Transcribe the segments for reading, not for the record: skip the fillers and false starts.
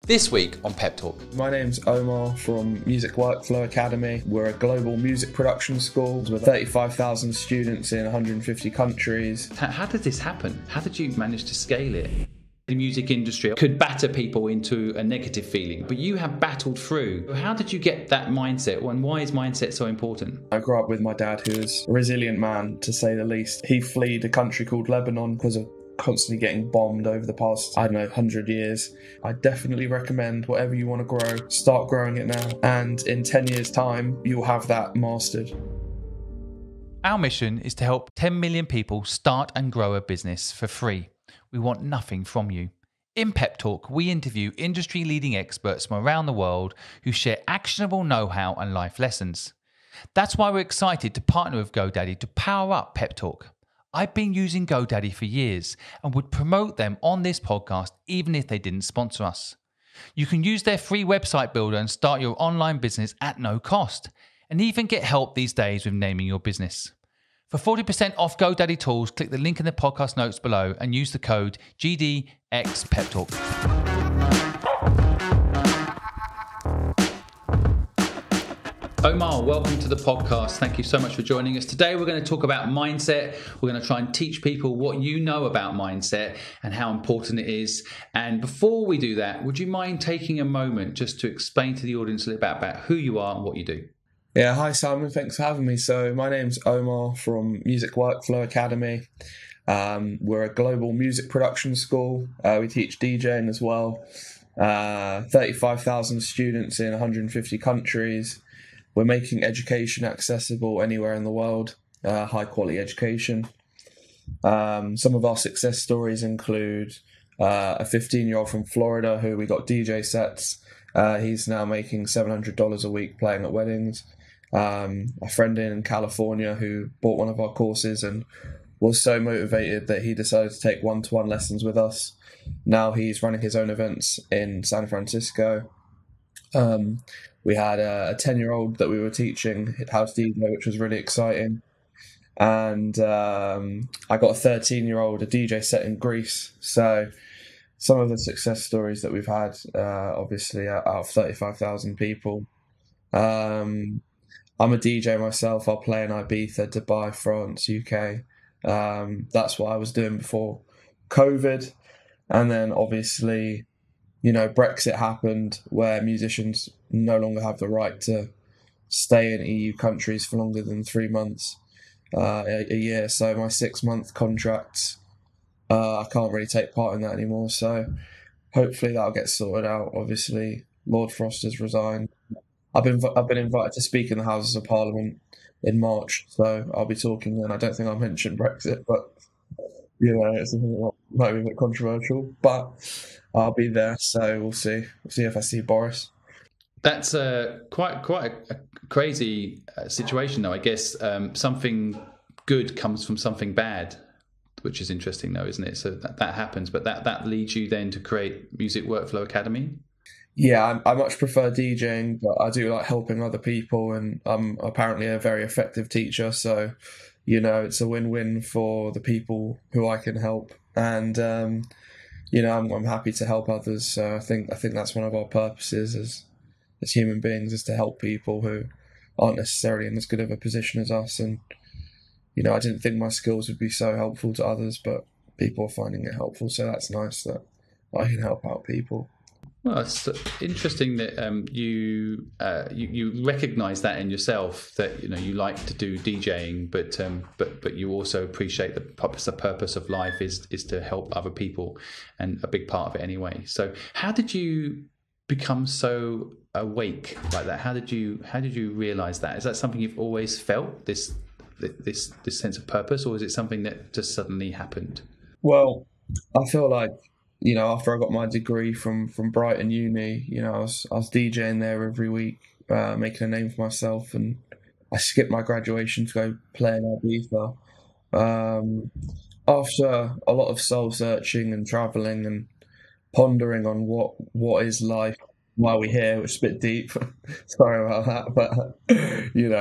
This week on Pep Talk. My name's Omar from Music Workflow Academy. We're a global music production school with 35,000 students in 150 countries. How did this happen? How did you manage to scale it? The music industry could batter people into a negative feeling, but you have battled through. How did you get that mindset, and why is mindset so important? I grew up with my dad, who is a resilient man, to say the least. He fled a country called Lebanon because of constantly getting bombed over the past, 100 years. I definitely recommend whatever you want to grow, start growing it now. And in 10 years' time, you'll have that mastered. Our mission is to help 10 million people start and grow a business for free. We want nothing from you. In Pep Talk, we interview industry-leading experts from around the world who share actionable know-how and life lessons. That's why we're excited to partner with GoDaddy to power up Pep Talk. I've been using GoDaddy for years and would promote them on this podcast even if they didn't sponsor us. You can use their free website builder and start your online business at no cost, and even get help these days with naming your business. For 40% off GoDaddy tools, click the link in the podcast notes below and use the code GDXPepTalk. Omar, welcome to the podcast. Thank you so much for joining us. Today we're going to talk about mindset. We're going to try and teach people what you know about mindset and how important it is. And before we do that, would you mind taking a moment just to explain to the audience a little bit about who you are and what you do? Yeah, hi Simon, thanks for having me. So my name's Omar from Music Workflow Academy. We're a global music production school. We teach DJing as well. 35,000 students in 150 countries. We're making education accessible anywhere in the world, high quality education. Some of our success stories include a 15-year-old from Florida who we got DJ sets. He's now making $700 a week playing at weddings. A friend in California who bought one of our courses and was so motivated that he decided to take one-to-one lessons with us. Now he's running his own events in San Francisco. We had a 10-year-old that we were teaching house DJ, which was really exciting. And I got a 13-year-old, a DJ set in Greece. So some of the success stories that we've had, obviously, out of 35,000 people. I'm a DJ myself. I'll play in Ibiza, Dubai, France, UK. That's what I was doing before COVID. And then obviously, Brexit happened where musicians no longer have the right to stay in EU countries for longer than 3 months a year. So my 6-month contracts, I can't really take part in that anymore. So hopefully that'll get sorted out. Obviously, Lord Frost has resigned. I've been invited to speak in the Houses of Parliament in March, so I'll be talking then. I don't think I'll mention Brexit, but it's something that might be a bit controversial. But I'll be there, so we'll see. We'll see if I see Boris. That's quite a crazy situation, though. I guess something good comes from something bad, which is interesting, though, isn't it? So that happens, but that leads you then to create Music Workflow Academy. Yeah, I much prefer DJing, but I do like helping other people, and I'm apparently a very effective teacher. So, it's a win-win for the people who I can help, and I'm happy to help others. So I think that's one of our purposes as human beings, is to help people who aren't necessarily in as good of a position as us. And I didn't think my skills would be so helpful to others, but people are finding it helpful. So that's nice that I can help out people. Well, it's interesting that you recognise that in yourself, that you like to do DJing, but you also appreciate the purpose of life is to help other people, and a big part of it anyway. So how did you become so awake like that? How did you realise that? Is that something you've always felt, this sense of purpose, or is it something that just suddenly happened? Well, I feel like, after I got my degree from Brighton Uni, I was DJing there every week, making a name for myself, and I skipped my graduation to go play in Ibiza. After a lot of soul searching and travelling and pondering on what is life, why are we here, which is a bit deep, sorry about that, but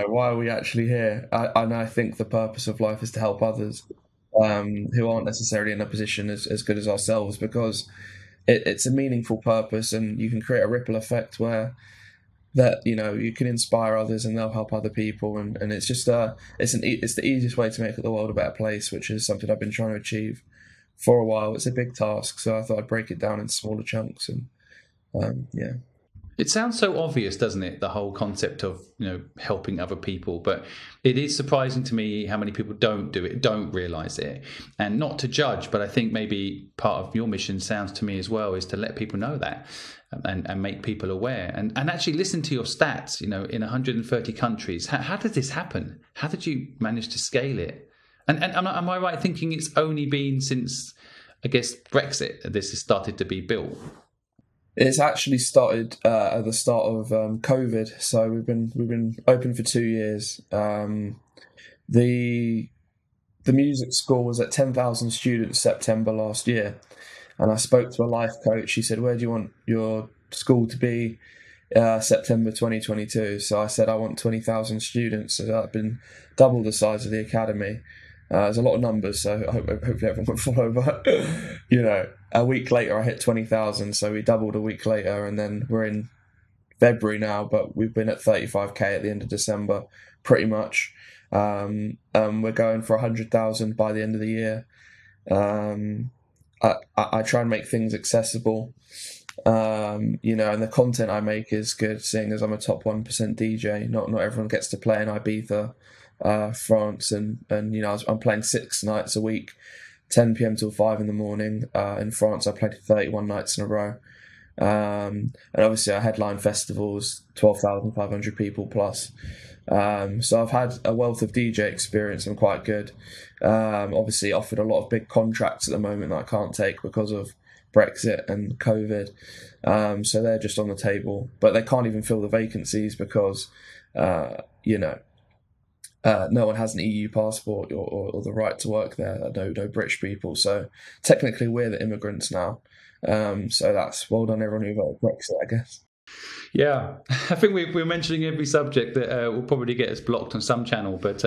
why are we actually here? And I think the purpose of life is to help others who aren't necessarily in a position as good as ourselves, because it's a meaningful purpose, and you can create a ripple effect where that you can inspire others and they'll help other people, and it's just it's the easiest way to make the world a better place, which is something I've been trying to achieve for a while. It's a big task, so I thought I'd break it down in smaller chunks, and yeah. It sounds so obvious, doesn't it? The whole concept of, helping other people, but it is surprising to me how many people don't do it, don't realise it. And not to judge, but I think maybe part of your mission sounds to me as well is to let people know that and make people aware and actually listen to your stats. In 130 countries, how did this happen? How did you manage to scale it? And am I right thinking it's only been since, I guess, Brexit that this has started to be built? It's actually started at the start of COVID, so we've been open for 2 years. The music school was at 10,000 students September last year, and I spoke to a life coach. She said, "Where do you want your school to be September 2022?" So I said, "I want 20,000 students." So that's been double the size of the academy. There's a lot of numbers, so hopefully everyone will follow. But a week later, I hit 20,000, so we doubled a week later, and then we're in February now. But we've been at 35k at the end of December, pretty much. We're going for 100,000 by the end of the year. I try and make things accessible, and the content I make is good, seeing as I'm a top 1% DJ. Not everyone gets to play in Ibiza, France, and I'm playing 6 nights a week, 10 p.m. till 5 in the morning. In France, I played 31 nights in a row, and obviously I headline festivals, 12,500 people plus. So I've had a wealth of DJ experience. I'm quite good. Obviously offered a lot of big contracts at the moment that I can't take because of Brexit and COVID. So they're just on the table, but they can't even fill the vacancies because no one has an EU passport or the right to work there. No British people. So technically we're the immigrants now. So that's well done everyone who voted Brexit, I guess. Yeah, I think we're mentioning every subject that will probably get us blocked on some channel, but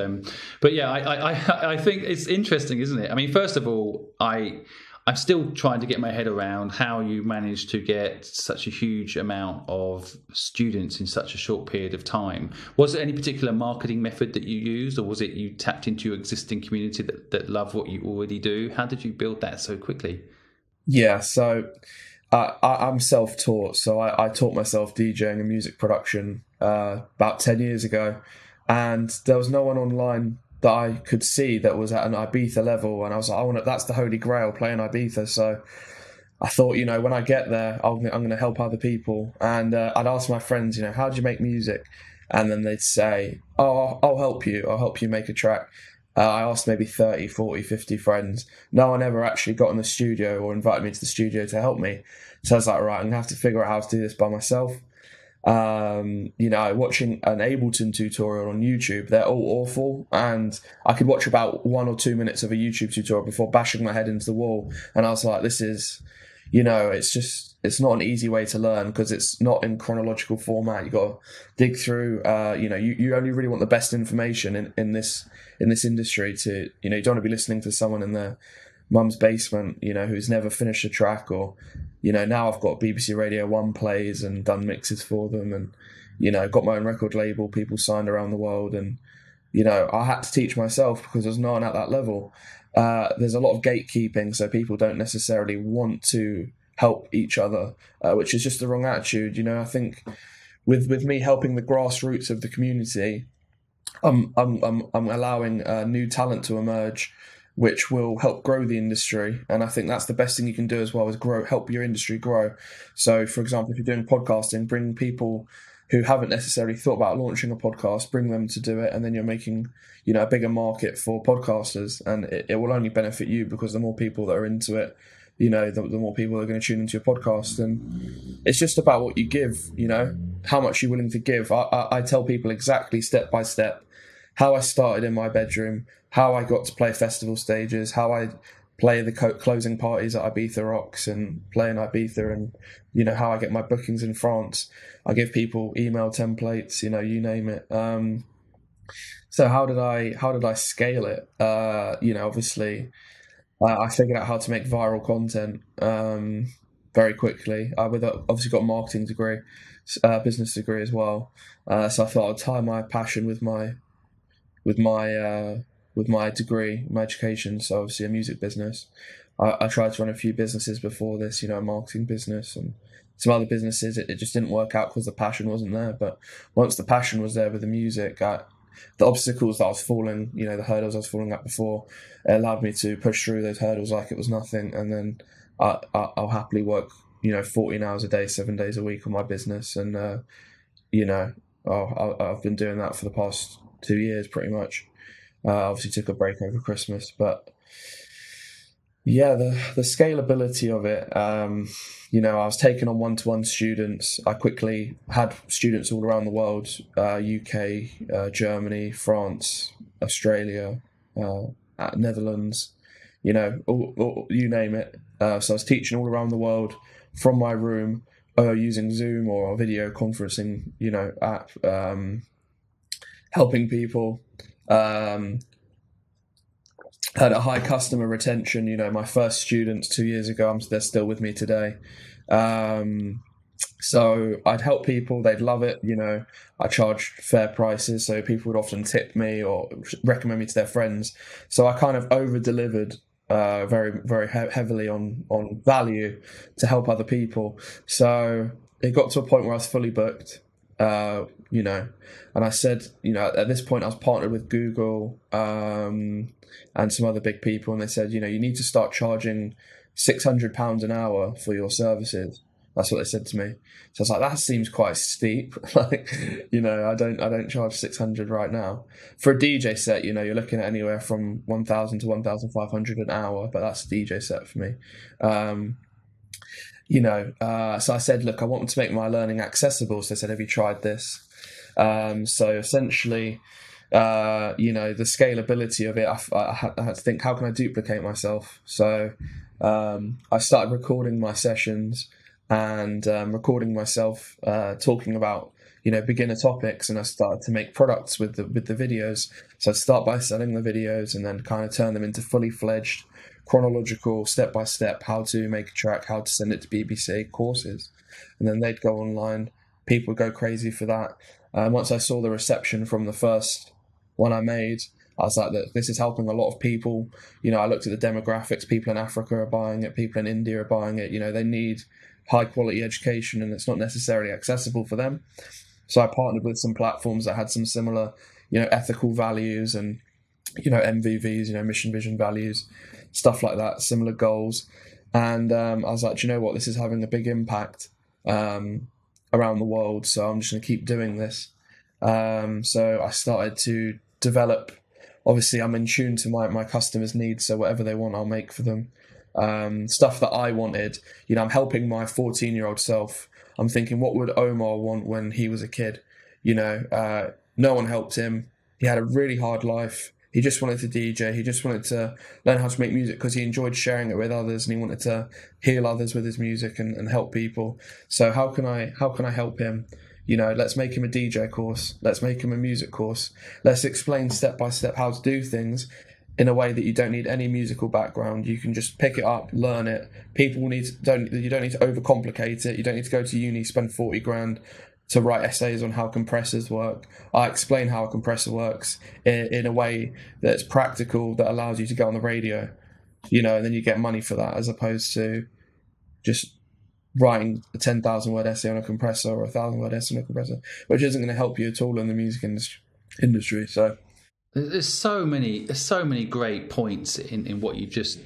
yeah, I think it's interesting, isn't it? I mean, first of all, I'm still trying to get my head around how you managed to get such a huge amount of students in such a short period of time. Was there any particular marketing method that you used, or was it you tapped into your existing community that love what you already do? How did you build that so quickly? Yeah, so I'm self-taught, so I taught myself DJing and music production about 10 years ago, and there was no one online that I could see that was at an Ibiza level, and I was like, that's the Holy Grail, playing Ibiza. So I thought, when I get there, I'm going to help other people, and I'd ask my friends, how do you make music? And then they'd say, "Oh, I'll help you make a track." I asked maybe 30, 40, 50 friends. No one ever actually got in the studio or invited me to the studio to help me. So I was like, right, I'm going to have to figure out how to do this by myself. Watching an Ableton tutorial on YouTube, they're all awful. And I could watch about 1 or 2 minutes of a YouTube tutorial before bashing my head into the wall. And I was like, this is, it's not an easy way to learn because it's not in chronological format. You got to dig through. You only really want the best information in this industry. To you don't want to be listening to someone in their mum's basement, who's never finished a track, or now I've got BBC Radio 1 plays and done mixes for them, and got my own record label, people signed around the world, and I had to teach myself because there's no one at that level. There's a lot of gatekeeping, so people don't necessarily want to help each other, which is just the wrong attitude. I think with me helping the grassroots of the community, I'm allowing new talent to emerge, which will help grow the industry. And I think that's the best thing you can do as well, is help your industry grow. So, for example, if you're doing podcasting, bring people who haven't necessarily thought about launching a podcast, bring them to do it, and then you're making a bigger market for podcasters, and it will only benefit you because the more people that are into it, the more people are going to tune into your podcast. And it's just about what you give, how much you're willing to give. I tell people exactly step by step how I started in my bedroom, how I got to play festival stages, how I play the closing parties at Ibiza Rocks and play in Ibiza, and how I get my bookings in France. I give people email templates, you name it. So how did I scale it? Obviously I figured out how to make viral content very quickly. I obviously got a marketing degree, business degree as well. So I thought I'd tie my passion with my degree, my education. So obviously a music business. I tried to run a few businesses before this, a marketing business and some other businesses. It just didn't work out because the passion wasn't there. But once the passion was there with the music, the obstacles that I was falling, the hurdles I was falling at before, it allowed me to push through those hurdles like it was nothing. And then I'll happily work, 14 hours a day, 7 days a week on my business. And, I've been doing that for the past 2 years pretty much. Obviously took a break over Christmas, but yeah, the scalability of it, I was taking on one-to-one students. I quickly had students all around the world, UK, Germany, France, Australia, Netherlands, all, you name it. So I was teaching all around the world from my room, using Zoom or a video conferencing, app, helping people. Had a high customer retention. My first students 2 years ago, they're still with me today. So I'd help people, they'd love it. I charged fair prices, so people would often tip me or recommend me to their friends. So I kind of over-delivered very, very heavily on value to help other people. So it got to a point where I was fully booked. And I said, at this point I was partnered with Google and some other big people, and they said, you need to start charging £600 an hour for your services. That's what they said to me. So I was like, that seems quite steep. I don't charge 600 right now for a DJ set. You're looking at anywhere from 1,000 to 1,500 an hour, but that's a DJ set for me. So I said, look, I want to make my learning accessible. So I said, have you tried this? So essentially, the scalability of it, I had to think, how can I duplicate myself? So I started recording my sessions and recording myself talking about, beginner topics, and I started to make products with the videos. So I'd start by selling the videos and then kind of turn them into fully fledged chronological, step-by-step, how to make a track, how to send it to BBC courses. And then they'd go online. People would go crazy for that. Once I saw the reception from the first one I made, I was like, look, this is helping a lot of people. I looked at the demographics. People in Africa are buying it. People in India are buying it. They need high-quality education, and it's not necessarily accessible for them. So I partnered with some platforms that had some similar, ethical values and, MVVs, mission, vision, values, stuff like that, similar goals. And I was like, what? This is having a big impact around the world, so I'm just going to keep doing this. So I started to develop. Obviously, I'm in tune to my customers' needs, so whatever they want, I'll make for them. Stuff that I wanted. I'm helping my 14-year-old self. I'm thinking, what would Omar want when he was a kid? No one helped him. He had a really hard life. He just wanted to DJ. He just wanted to learn how to make music because he enjoyed sharing it with others, and he wanted to heal others with his music and help people. So how can I help him? Let's make him a DJ course. Let's make him a music course. Let's explain step by step how to do things in a way that you don't need any musical background. You can just pick it up, learn it. You don't need to overcomplicate it. You don't need to go to uni, spend 40 grand to write essays on how compressors work. I explain how a compressor works in a way that's practical, that allows you to go on the radio, and then you get money for that, as opposed to just writing a 10,000 word essay on a compressor or a 1,000 word essay on a compressor, which isn't going to help you at all in the music industry. So there's so many great points in what you've just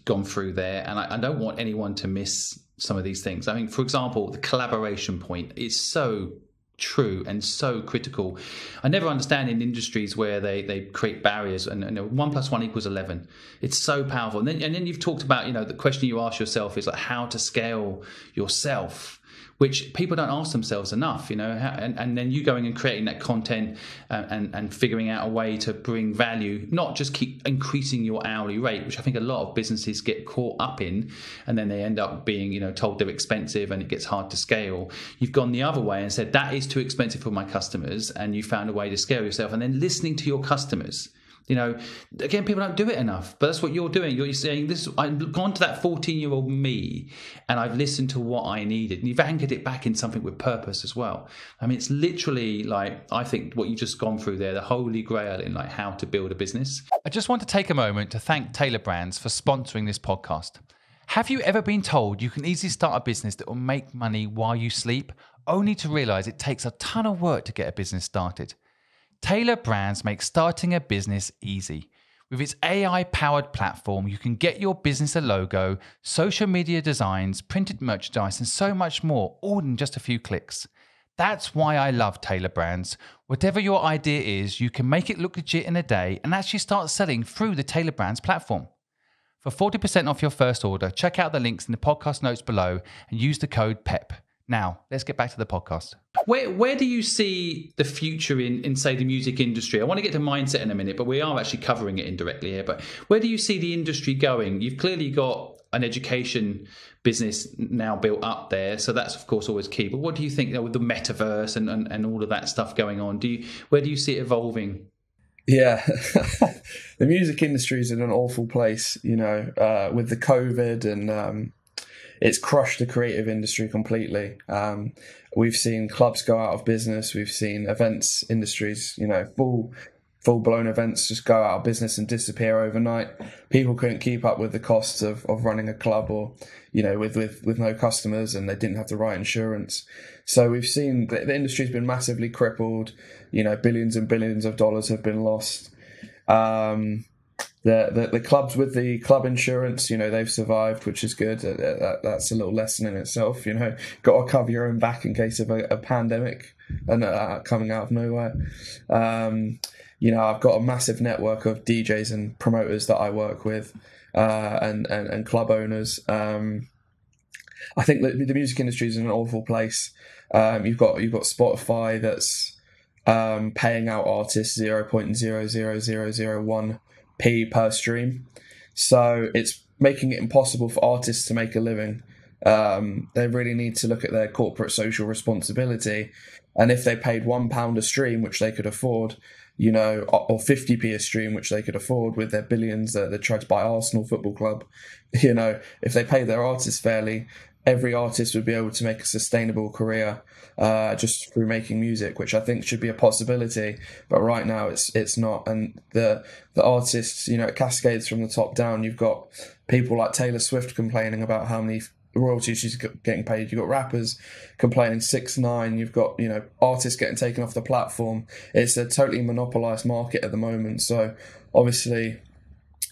gone through there, and I don't want anyone to miss some of these things. I mean, for example, the collaboration point is so true and so critical. I never understand in industries where they create barriers and 1 + 1 = 11. It's so powerful. And then you've talked about, the question you ask yourself is like how to scale yourself, which people don't ask themselves enough, and then you going and creating that content and figuring out a way to bring value, not just keep increasing your hourly rate, which I think a lot of businesses get caught up in, and then they end up being, told they're expensive and it gets hard to scale. You've gone the other way and said, that is too expensive for my customers, and you found a way to scale yourself, and then listening to your customers. You know, again, people don't do it enough, but that's what you're doing. You're saying this. I've gone to that 14-year-old me, and I've listened to what I needed, and you've anchored it back in something with purpose as well. I mean, it's literally like, I think what you've just gone through there, the Holy Grail in like how to build a business. I just want to take a moment to thank Taylor Brands for sponsoring this podcast. Have you ever been told you can easily start a business that will make money while you sleep, only to realize it takes a ton of work to get a business started? Taylor Brands makes starting a business easy. With its AI-powered platform, you can get your business a logo, social media designs, printed merchandise, and so much more, all in just a few clicks. That's why I love Taylor Brands. Whatever your idea is, you can make it look legit in a day and actually start selling through the Taylor Brands platform. For 40% off your first order, check out the links in the podcast notes below and use the code PEP. Now, let's get back to the podcast. Where do you see the future in, say, the music industry? I want to get to mindset in a minute, but we are actually covering it indirectly here. But where do you see the industry going? You've clearly got an education business now built up there, so that's, of course, always key. But what do you think, with the metaverse and all of that stuff going on? Where do you see it evolving? Yeah, the music industry is in an awful place, with the COVID and... It's crushed the creative industry completely. We've seen clubs go out of business. We've seen events industries, full-blown events just go out of business and disappear overnight. People couldn't keep up with the costs of running a club, or, with no customers, and they didn't have the right insurance. So we've seen the industry's been massively crippled. Billions and billions of dollars have been lost. The clubs with the club insurance, they've survived, which is good. That's a little lesson in itself. Got to cover your own back in case of a pandemic and coming out of nowhere. I've got a massive network of DJs and promoters that I work with, and club owners. I think that the music industry is in an awful place. You've got Spotify that's paying out artists 0.00001 P per stream. So it's making it impossible for artists to make a living. They really need to look at their corporate social responsibility. And if they paid £1 a stream, which they could afford, or 50p a stream, which they could afford with their billions that they tried to buy Arsenal Football Club, if they pay their artists fairly, every artist would be able to make a sustainable career just through making music, which I think should be a possibility. But right now it's not. And the artists, it cascades from the top down. You've got people like Taylor Swift complaining about how many royalties she's getting paid. You've got rappers complaining 6ix9ine. You've got, artists getting taken off the platform. It's a totally monopolized market at the moment. So obviously,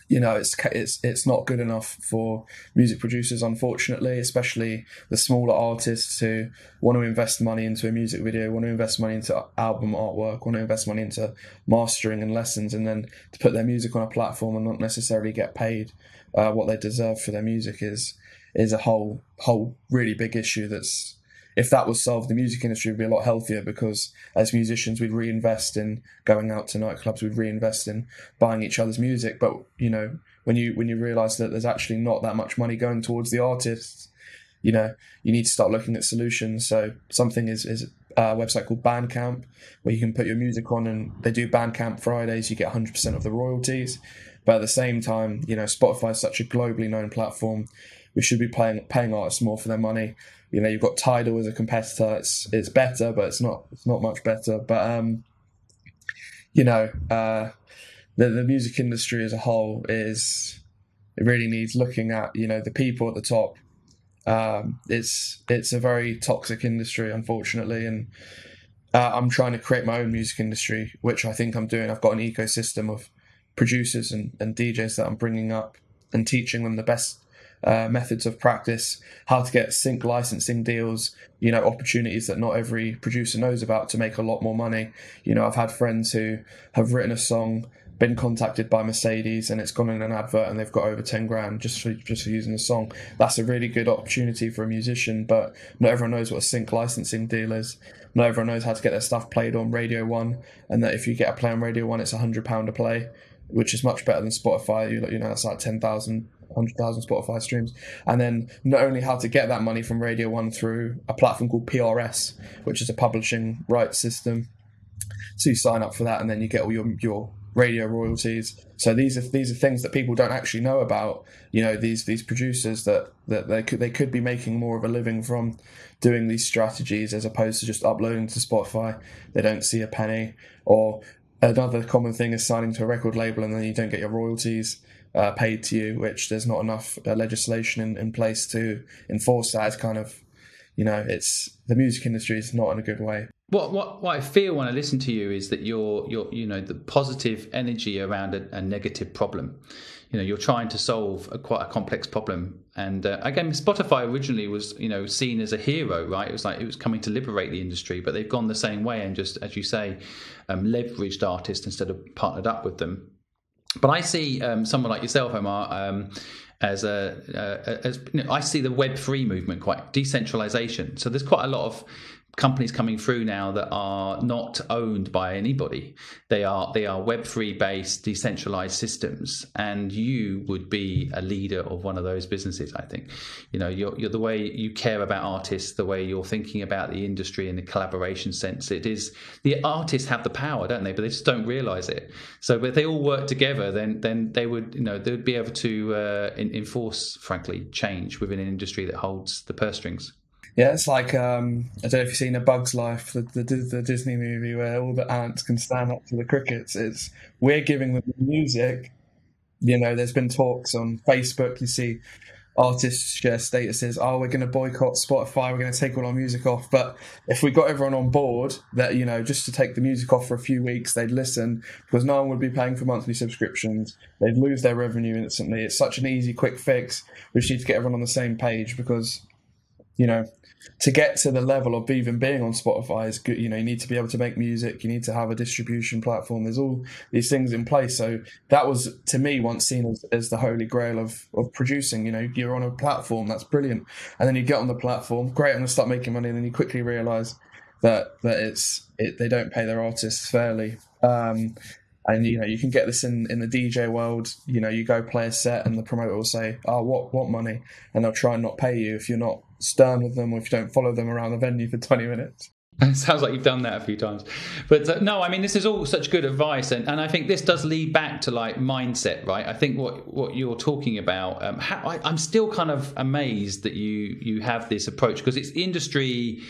it's not good enough for music producers, unfortunately, especially the smaller artists who want to invest money into a music video, want to invest money into album artwork, want to invest money into mastering and lessons, and then to put their music on a platform and not necessarily get paid what they deserve for their music is a whole really big issue. If that was solved, the music industry would be a lot healthier, because as musicians, we'd reinvest in going out to nightclubs, we'd reinvest in buying each other's music. But, when you realise that there's actually not that much money going towards the artists, you need to start looking at solutions. So something is a website called Bandcamp, where you can put your music on, and they do Bandcamp Fridays. You get 100% of the royalties. But at the same time, Spotify is such a globally known platform. We should be paying artists more for their money. You've got Tidal as a competitor. It's better, but it's not much better. But the music industry as a whole it really needs looking at. The people at the top. It's a very toxic industry, unfortunately, and I'm trying to create my own music industry, which I think I'm doing. I've got an ecosystem of producers and DJs that I'm bringing up and teaching them the best methods of practice, how to get sync licensing deals, opportunities that not every producer knows about to make a lot more money. I've had friends who have written a song, been contacted by Mercedes, and it's gone in an advert, and they've got over 10 grand just for using the song. That's a really good opportunity for a musician, but not everyone knows what a sync licensing deal is. Not everyone knows how to get their stuff played on Radio 1, and that if you get a play on Radio 1, it's £100 a play, which is much better than Spotify. That's like 10,000, 100,000 Spotify streams. And then not only how to get that money from Radio 1 through a platform called PRS, which is a publishing rights system. So you sign up for that, and then you get all your radio royalties. So these are things that people don't actually know about. These producers that they could be making more of a living from doing these strategies as opposed to just uploading to Spotify. They don't see a penny. Or another common thing is signing to a record label and then you don't get your royalties paid to you, which there's not enough legislation in place to enforce that. It's kind of, it's the music industry is not in a good way. What I feel when I listen to you is that you're the positive energy around a negative problem. You're trying to solve quite a complex problem. And again, Spotify originally was seen as a hero, right? It was like it was coming to liberate the industry, but they've gone the same way and just, as you say, leveraged artists instead of partnered up with them. But I see someone like yourself, Omar, as I see the Web3 movement, quite decentralization. So there's quite a lot of companies coming through now that are not owned by anybody. They are Web3 based decentralized systems, and you would be a leader of one of those businesses. I think you're the way you care about artists, the way you're thinking about the industry in the collaboration sense. It is the artists have the power, don't they? But they just don't realize it. So if they all work together, then they would they would be able to enforce, frankly, change within an industry that holds the purse strings. Yeah, it's like, I don't know if you've seen A Bug's Life, the Disney movie where all the ants can stand up to the crickets. We're giving them the music. There's been talks on Facebook. You see artists share statuses, we're going to boycott Spotify, we're going to take all our music off. But if we got everyone on board that, just to take the music off for a few weeks, they'd listen because no one would be paying for monthly subscriptions. They'd lose their revenue instantly. It's such an easy, quick fix. We just need to get everyone on the same page because, to get to the level of even being on Spotify is good. You need to be able to make music. You need to have a distribution platform. There's all these things in place. So that was, to me, once seen as the Holy Grail of producing. You're on a platform, that's brilliant. And then you get on the platform, great, I'm going to start making money. And then you quickly realize that they don't pay their artists fairly. And you can get this in the DJ world. You go play a set and the promoter will say, what money? And they'll try and not pay you if you're not stern with them or if you don't follow them around the venue for 20 minutes. It sounds like you've done that a few times. But no, I mean, this is all such good advice. And I think this does lead back to like mindset, right? I think what you're talking about, I'm still kind of amazed that you have this approach because it's industry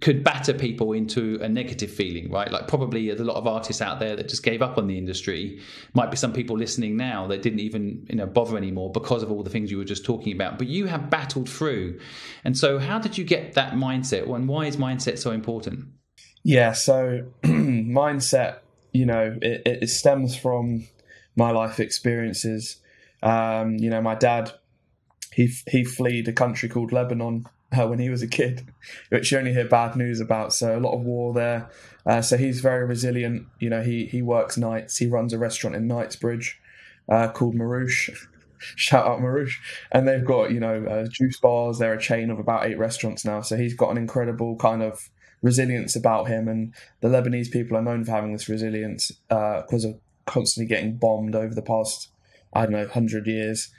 could batter people into a negative feeling, right? Like probably there's a lot of artists out there that just gave up on the industry. Might be some people listening now that didn't even bother anymore because of all the things you were just talking about. But you have battled through. And so how did you get that mindset? And why is mindset so important? Yeah, so mindset, it stems from my life experiences. My dad, he fled a country called Lebanon when he was a kid, which you only hear bad news about. So a lot of war there. So he's very resilient. He works nights. He runs a restaurant in Knightsbridge called Marouche. Shout out Marouche. And they've got, juice bars. They're a chain of about 8 restaurants now. So he's got an incredible kind of resilience about him. And the Lebanese people are known for having this resilience because of constantly getting bombed over the past 100 years,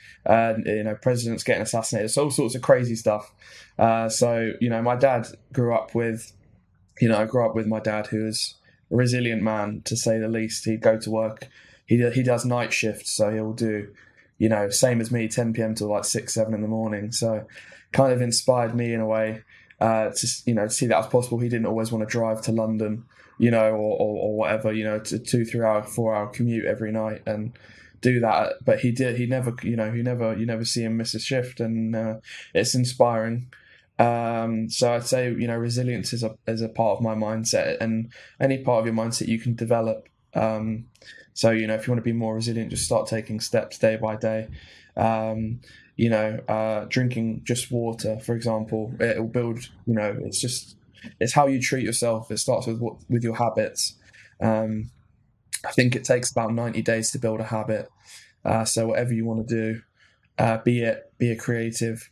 presidents getting assassinated, so all sorts of crazy stuff. So my dad grew up with, I grew up with my dad, who is a resilient man, to say the least. He'd go to work. He does night shifts, so he'll do, same as me, 10 p.m. till like 6, 7 in the morning. So kind of inspired me in a way to see that was possible. He didn't always want to drive to London, or whatever, to 2, 3 hour, 4 hour commute every night and do that, but he did. He never, you never see him miss a shift, and it's inspiring. So I'd say, resilience is a part of my mindset, and any part of your mindset you can develop. So if you want to be more resilient, just start taking steps day by day. Drinking just water, for example, it will build. It's how you treat yourself. It starts with your habits. I think it takes about 90 days to build a habit. So whatever you want to do, be a creative,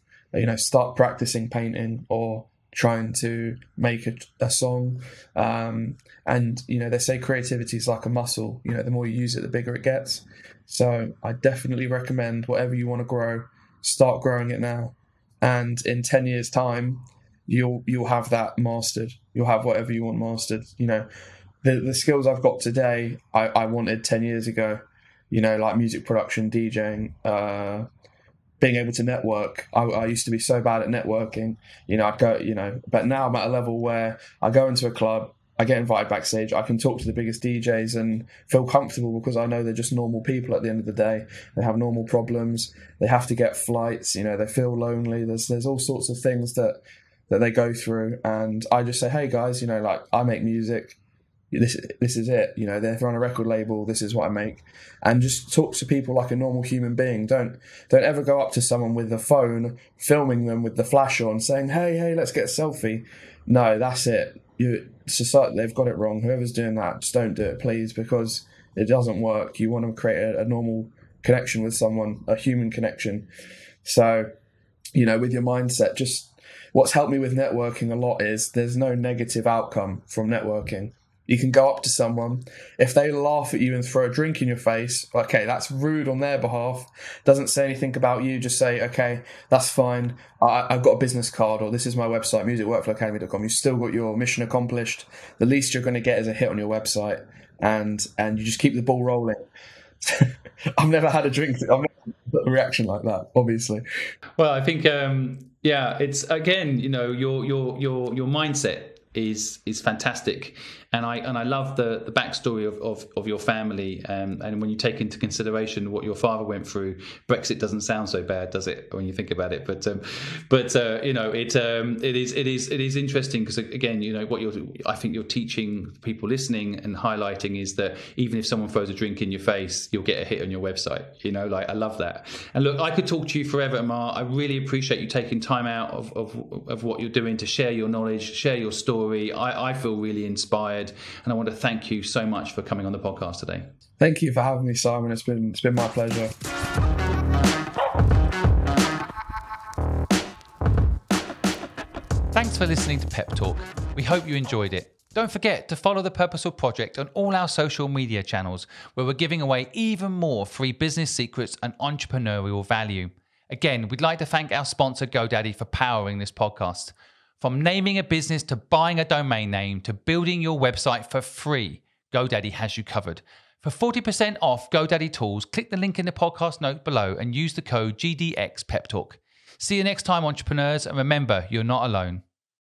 start practicing painting or trying to make a song. And they say creativity is like a muscle. The more you use it, the bigger it gets. So I definitely recommend whatever you want to grow, start growing it now. And in 10 years' time, you'll have that mastered. You'll have whatever you want mastered. the skills I've got today, I wanted 10 years ago, like music production, DJing, being able to network. I used to be so bad at networking, I'd go, but now I'm at a level where I go into a club, I get invited backstage, I can talk to the biggest DJs and feel comfortable because I know they're just normal people at the end of the day. They have normal problems. They have to get flights, they feel lonely. There's all sorts of things that they go through. And I just say, hey guys, like I make music. This is it. They're on a record label. This is what I make, and just talk to people like a normal human being. Don't ever go up to someone with a phone, filming them with the flash on, saying, "Hey, let's get a selfie." No, that's it. Society, they've got it wrong. Whoever's doing that, just don't do it, please, because it doesn't work. You want to create a normal connection with someone, a human connection. So, with your mindset, just what's helped me with networking a lot is there's no negative outcome from networking. You can go up to someone. If they laugh at you and throw a drink in your face, okay, that's rude on their behalf. Doesn't say anything about you. Just say, okay, that's fine. I've got a business card, or this is my website, musicworkflowacademy.com. You've still got your mission accomplished. The least you're going to get is a hit on your website, and you just keep the ball rolling. I've never had a drink. I've never had a reaction like that, obviously. Well, I think, it's again, your mindset is fantastic, and I love the backstory of your family, and when you take into consideration what your father went through, Brexit doesn't sound so bad, does it, when you think about it? But it is interesting because, again, I think you're teaching people listening and highlighting is that even if someone throws a drink in your face, you'll get a hit on your website. I love that. And look, I could talk to you forever, Omar. I really appreciate you taking time out of what you're doing to share your knowledge, share your story. I feel really inspired, and I want to thank you so much for coming on the podcast today. Thank you for having me, Simon. It's been my pleasure. Thanks for listening to Pep Talk. We hope you enjoyed it. Don't forget to follow the Purposeful Project on all our social media channels, where we're giving away even more free business secrets and entrepreneurial value. Again, we'd like to thank our sponsor GoDaddy for powering this podcast. From naming a business to buying a domain name to building your website for free, GoDaddy has you covered. For 40% off GoDaddy tools, click the link in the podcast note below and use the code GDXPepTalk. See you next time, entrepreneurs, and remember, you're not alone.